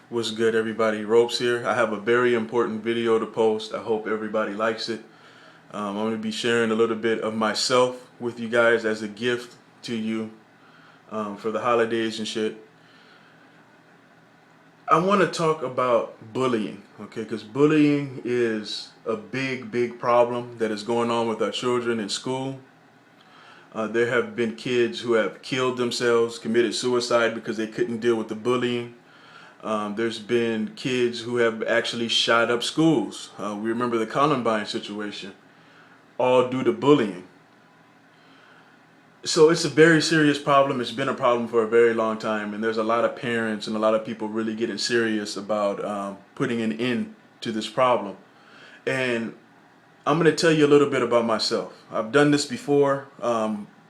What's good, everybody? Ropes here. I have a very important video to post. I hope everybody likes it. I'm going to be sharing a little bit of myself with you guys as a gift to you for the holidays and shit. I want to talk about bullying, okay? Because bullying is a big problem that is going on with our children in school. There have been kids who have killed themselves, committed suicide because they couldn't deal with the bullying. There's been kids who have actually shot up schools. We remember the Columbine situation, all due to bullying. So it's a very serious problem. It's been a problem for a very long time, and there's a lot of parents and a lot of people really getting serious about putting an end to this problem. And I'm going to tell you a little bit about myself. I've done this before.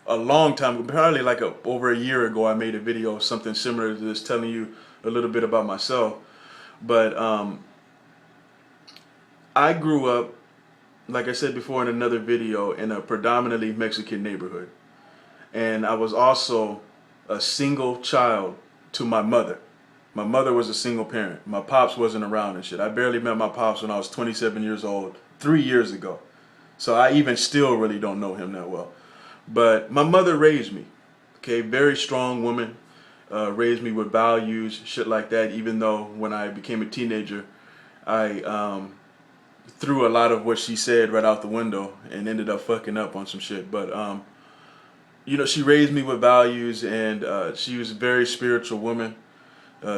A long time, probably like over a year ago, I made a video, something similar to this, telling you a little bit about myself. But I grew up, like I said before in another video, in a predominantly Mexican neighborhood. And I was also a single child to my mother. My mother was a single parent. My pops wasn't around and shit. I barely met my pops when I was 27 years old, 3 years ago. So I even still really don't know him that well. But my mother raised me, okay, very strong woman, raised me with values, shit like that, even though when I became a teenager, I threw a lot of what she said right out the window and ended up fucking up on some shit. But, you know, she raised me with values, and she was a very spiritual woman.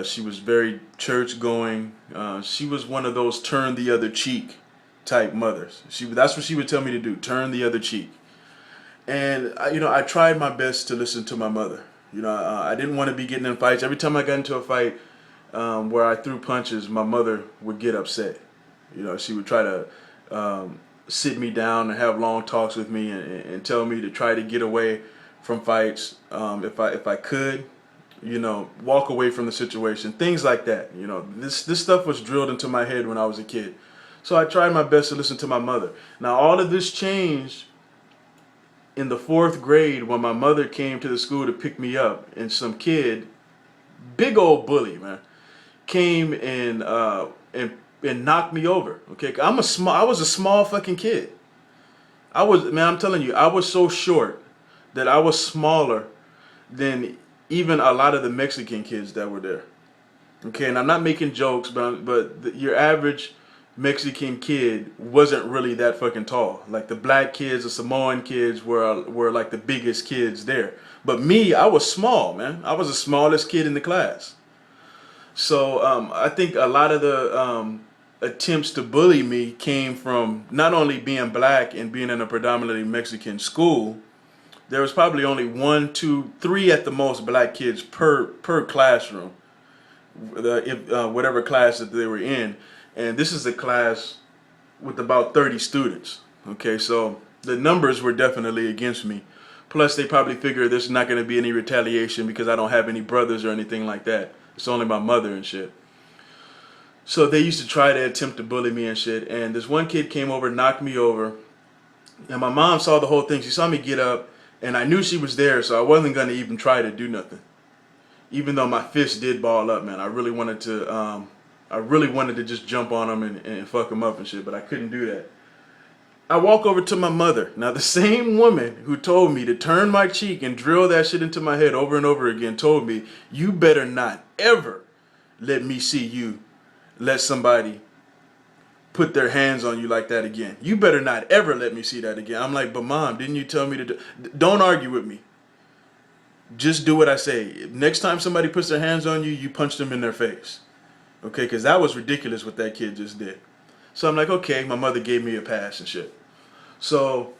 She was very church going. She was one of those turn the other cheek type mothers. That's what she would tell me to do, turn the other cheek. And you know, I tried my best to listen to my mother. You know, I didn't want to be getting in fights. Every time I got into a fight where I threw punches, my mother would get upset. You know, she would try to sit me down and have long talks with me and tell me to try to get away from fights if I could. You know, walk away from the situation, things like that. You know, this stuff was drilled into my head when I was a kid. So I tried my best to listen to my mother. Now, all of this changed in the 4th grade when my mother came to the school to pick me up, and some kid, big old bully, man, came and knocked me over. Okay, I was a small fucking kid. I'm telling you, I was so short that I was smaller than even a lot of the Mexican kids that were there. Okay, and I'm not making jokes, but your average Mexican kid wasn't really that fucking tall. Like the black kids, the Samoan kids were like the biggest kids there. But me, I was small, man. I was the smallest kid in the class. So I think a lot of the attempts to bully me came from not only being black and being in a predominantly Mexican school. There was probably only 1, 2, 3 at the most black kids per classroom, whatever class that they were in. And this is a class with about 30 students. Okay, so the numbers were definitely against me. Plus, they probably figured there's not going to be any retaliation because I don't have any brothers or anything like that. It's only my mother and shit. So they used to try to attempt to bully me and shit. And this one kid came over, knocked me over. And my mom saw the whole thing. She saw me get up, and I knew she was there, so I wasn't going to even try to do nothing. Even though my fist did ball up, man. I really wanted to just jump on him and fuck him up and shit, but I couldn't do that. I walk over to my mother. Now, the same woman who told me to turn my cheek and drill that shit into my head over and over again told me, you better not ever let me see you let somebody put their hands on you like that again. You better not ever let me see that again. I'm like, but Mom, didn't you tell me to do? Don't argue with me. Just do what I say. Next time somebody puts their hands on you, you punch them in their face. Okay, because that was ridiculous what that kid just did. So I'm like, okay, my mother gave me a pass and shit. So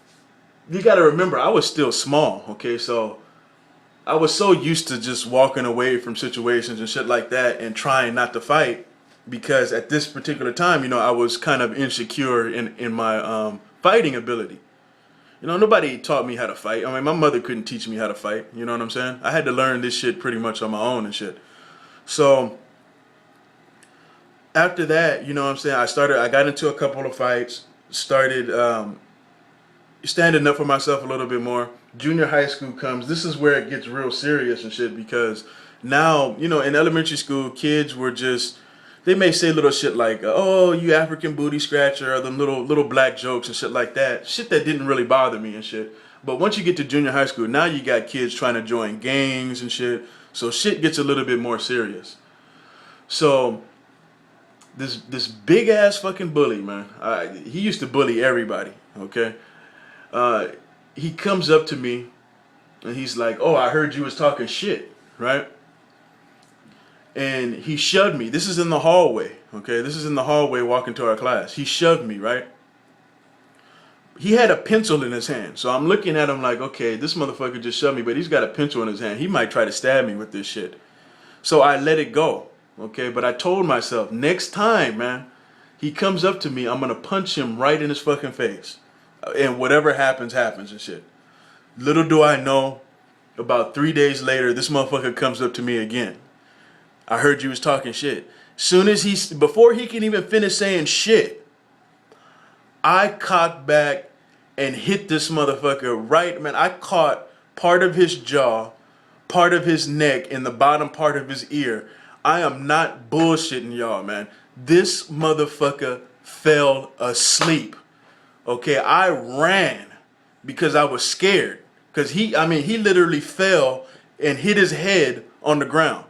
you got to remember, I was still small, okay? So I was so used to just walking away from situations and shit like that and trying not to fight because at this particular time, you know, I was kind of insecure in my fighting ability. You know, nobody taught me how to fight. I mean, my mother couldn't teach me how to fight. You know what I'm saying? I had to learn this shit pretty much on my own and shit. So after that, you know what I'm saying, I got into a couple of fights, started standing up for myself a little bit more. Junior high school comes. This is where it gets real serious and shit because now, you know, in elementary school, kids were just they may say little shit like, "Oh, you African booty scratcher," or them little black jokes and shit like that. Shit that didn't really bother me and shit. But once you get to junior high school, now you got kids trying to join gangs and shit. So shit gets a little bit more serious. So this big ass fucking bully, man. He used to bully everybody. Okay. He comes up to me and he's like, "Oh, I heard you was talking shit," right? And he shoved me. This is in the hallway. Okay, this is in the hallway walking to our class. He shoved me, right? He had a pencil in his hand. So I'm looking at him like, okay, this motherfucker just shoved me, but he's got a pencil in his hand. He might try to stab me with this shit. So I let it go. Okay, but I told myself, next time, man, he comes up to me, I'm going to punch him right in his fucking face. And whatever happens, happens and shit. Little do I know, about 3 days later, this motherfucker comes up to me again. "I heard you was talking shit." Before he can even finish saying shit, I cocked back and hit this motherfucker right, man. I caught part of his jaw, part of his neck, and the bottom part of his ear. I am not bullshitting y'all, man. This motherfucker fell asleep. Okay, I ran because I was scared. Because he literally fell and hit his head on the ground.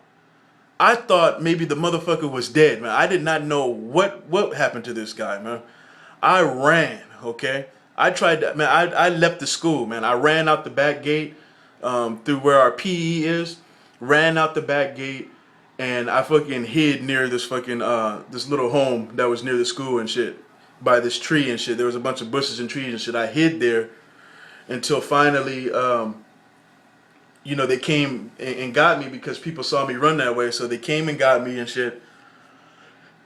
I thought maybe the motherfucker was dead, man. I did not know what happened to this guy, man. I ran, okay? I tried to, man, I left the school, man. I ran out the back gate through where our PE is, ran out the back gate, and I fucking hid near this fucking, this little home that was near the school and shit, by this tree and shit. There was a bunch of bushes and trees and shit. I hid there until finally, you know, they came and got me because people saw me run that way. So they came and got me and shit.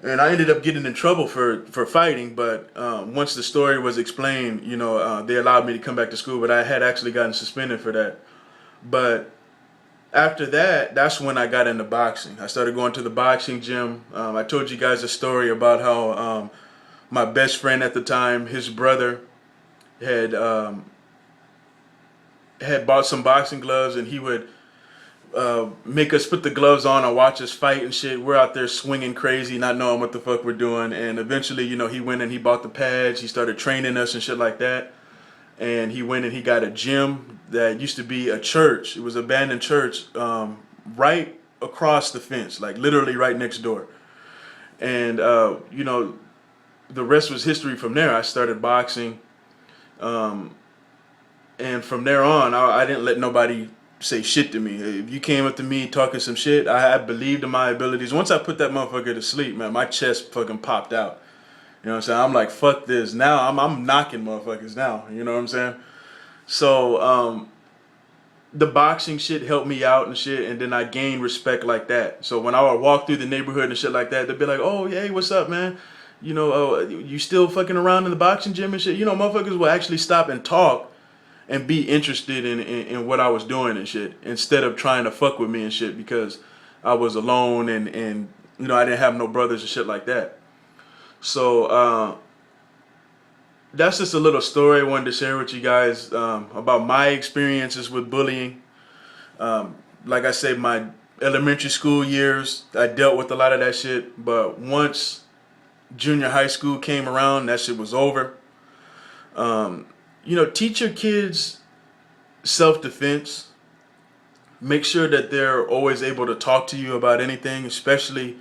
And I ended up getting in trouble for fighting. But once the story was explained, you know, they allowed me to come back to school. But I had actually gotten suspended for that. But after that, that's when I got into boxing. I started going to the boxing gym. I told you guys a story about how my best friend at the time, his brother, had bought some boxing gloves, and he would make us put the gloves on and watch us fight and shit. We're out there swinging crazy, not knowing what the fuck we're doing. And eventually, you know, he went and he bought the pads. He started training us and shit like that. And he went and he got a gym that used to be a church. It was an abandoned church right across the fence, like literally right next door. And, you know, the rest was history from there. I started boxing. And from there on, I didn't let nobody say shit to me. If you came up to me talking some shit, I believed in my abilities. Once I put that motherfucker to sleep, man, my chest fucking popped out. You know what I'm saying? I'm like, fuck this. Now I'm knocking motherfuckers now. You know what I'm saying? So the boxing shit helped me out and shit, and then I gained respect like that. So when I would walk through the neighborhood and shit like that, they'd be like, "Oh, hey, what's up, man? You know, you still fucking around in the boxing gym and shit?" You know, motherfuckers will actually stop and talk and be interested in what I was doing and shit, instead of trying to fuck with me and shit because I was alone and you know, I didn't have no brothers and shit like that. So that's just a little story I wanted to share with you guys about my experiences with bullying. Like I said, my elementary school years, I dealt with a lot of that shit, but once junior high school came around, that shit was over. You know, teach your kids self-defense. Make sure that they're always able to talk to you about anything, especially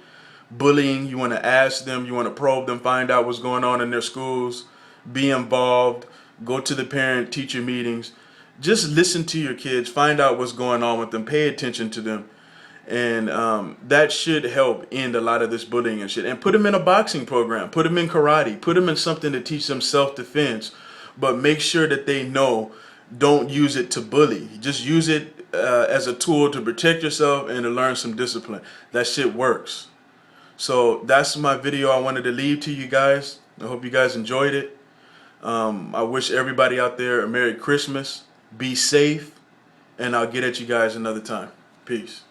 bullying. You want to ask them, you want to probe them, find out what's going on in their schools, be involved, go to the parent-teacher meetings. Just listen to your kids, find out what's going on with them, pay attention to them. And that should help end a lot of this bullying and shit. And put them in a boxing program, put them in karate, put them in something to teach them self-defense. But make sure that they know, don't use it to bully. Just use it as a tool to protect yourself and to learn some discipline. That shit works. So that's my video I wanted to leave to you guys. I hope you guys enjoyed it. I wish everybody out there a Merry Christmas. Be safe. And I'll get at you guys another time. Peace.